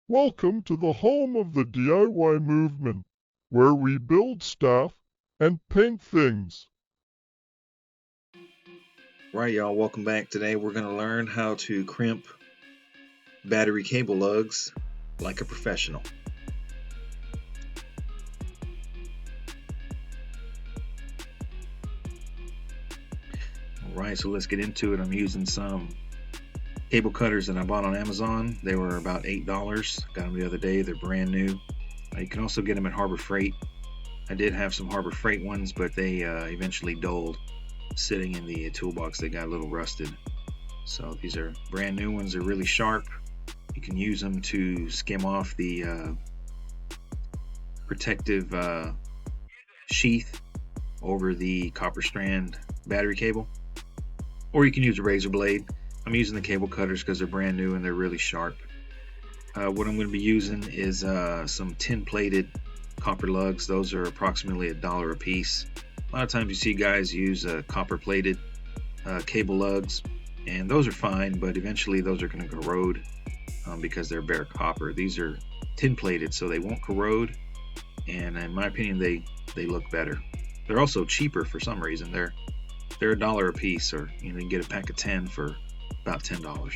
Welcome to the home of the DIY movement, where we build stuff and paint things. Right, y'all, welcome back. Today we're going to learn how to crimp battery cable lugs like a professional. Alright, so let's get into it. I'm using some cable cutters that I bought on Amazon. They were about $8. Got them the other day. They're brand new. You can also get them at Harbor Freight. I did have some Harbor Freight ones, but they eventually dulled. Sitting in the toolbox, they got a little rusted. So these are brand new ones. They're really sharp. You can use them to skim off the protective sheath over the copper strand battery cable, or you can use a razor blade. I'm using the cable cutters because they're brand new and they're really sharp. What I'm going to be using is some tin plated copper lugs. Those are approximately $1 a piece. A lot of times you see guys use copper plated cable lugs, and those are fine, but eventually those are going to corrode because they're bare copper. These are tin plated, so they won't corrode, and in my opinion they look better. They're also cheaper for some reason. They're $1 a piece, or you can get a pack of 10 for about $10.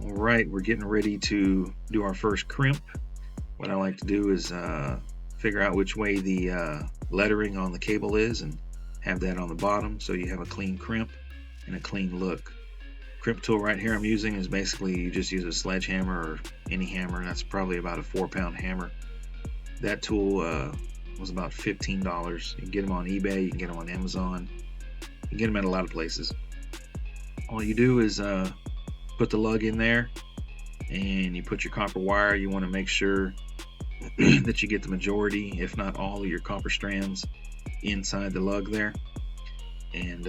All right, we're getting ready to do our first crimp. What I like to do is figure out which way the lettering on the cable is and have that on the bottom, so you have a clean crimp and a clean look. Crimp tool right here I'm using is basically you just use a sledgehammer or any hammer. That's probably about a 4-pound hammer. That tool was about $15. You can get them on eBay, you can get them on Amazon, you can get them at a lot of places. All you do is put the lug in there and you put your copper wire. You want to make sure that you get the majority, if not all, of your copper strands inside the lug there. And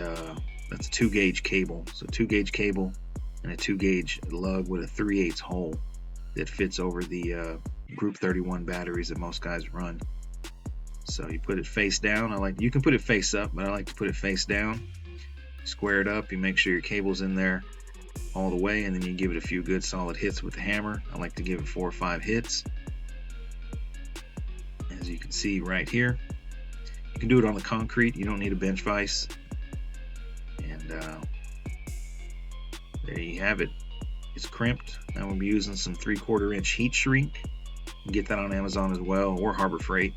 that's a 2-gauge cable. So 2-gauge cable and a 2-gauge lug with a 3/8 hole that fits over the Group 31 batteries that most guys run. So you put it face down. You can put it face up, but I like to put it face down. Square it up. You make sure your cable's in there all the way, and then you give it a few good solid hits with the hammer. I like to give it 4 or 5 hits. As you can see right here, you can do it on the concrete. You don't need a bench vise. And there you have it. It's crimped. Now we'll be using some 3/4 inch heat shrink. You can get that on Amazon as well, or Harbor Freight.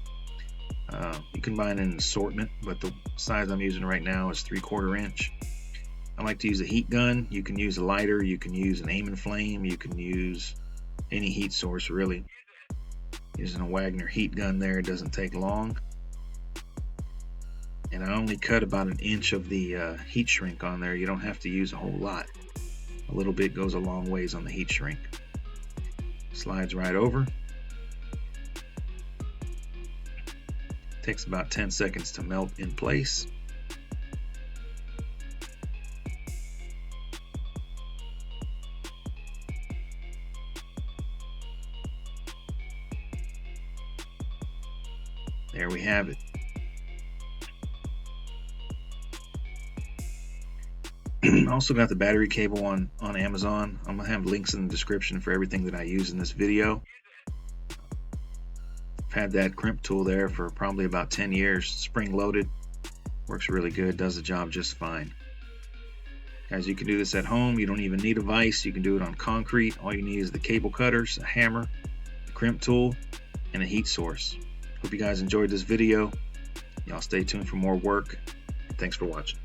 You can buy it in an assortment, but the size I'm using right now is 3/4 inch. I like to use a heat gun. You can use a lighter, you can use an aim and flame, you can use any heat source really. Using a Wagner heat gun there, it doesn't take long. And I only cut about 1 inch of the heat shrink on there. You don't have to use a whole lot. A little bit goes a long ways on the heat shrink. Slides right over. Takes about 10 seconds to melt in place. There we have it. Also got the battery cable on Amazon. I'm gonna have links in the description for everything that I use in this video. I've had that crimp tool there for probably about 10 years. Spring loaded, works really good, does the job just fine. Guys, you can do this at home. You don't even need a vise. You can do it on concrete. All you need is the cable cutters, a hammer, a crimp tool, and a heat source. Hope you guys enjoyed this video. Y'all stay tuned for more work. Thanks for watching.